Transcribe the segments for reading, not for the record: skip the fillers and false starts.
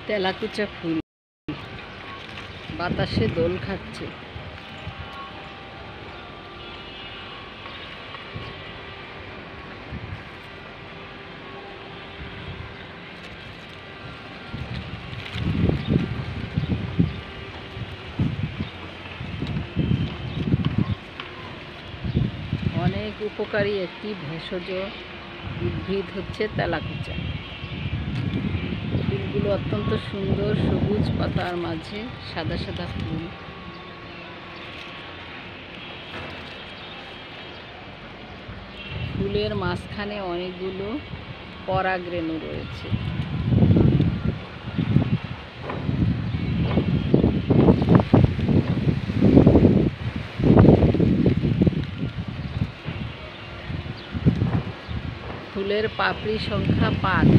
তেলাকুচা ফুল বাতাসে দোল খাচ্ছে। অনেক উপকারী একটি ভেষজ উদ্ভিদ হচ্ছে তেলাকুচা। ফুলগুলো অত্যন্ত সুন্দর, সবুজ পাতার মাঝে সাদা সাদা ফুল। ফুলের মাঝখানে অনেকগুলো পরাগরেণু রয়েছে। ফুলের পাপড়ি সংখ্যা 5।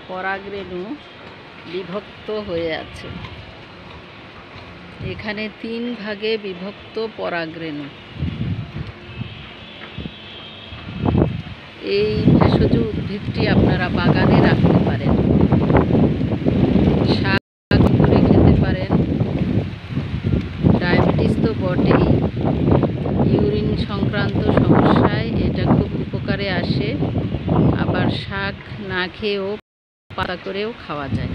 পরাগরেণু বিভক্ত হয়ে আছে। এখানে 3 ভাগে বিভক্ত পরাগরেণু। এই ভেষজ উদ্ভিদটি আপনারা বাগানে রাখতে পারেন, শাক করে খেতে পারেন। ডায়াবেটিস তো বটেই, ইউরিন সংক্রান্ত সমস্যায় এটা খুব উপকারে আসে। আবার শাক না খেয়েও পাতা করেও খাওয়া যায়।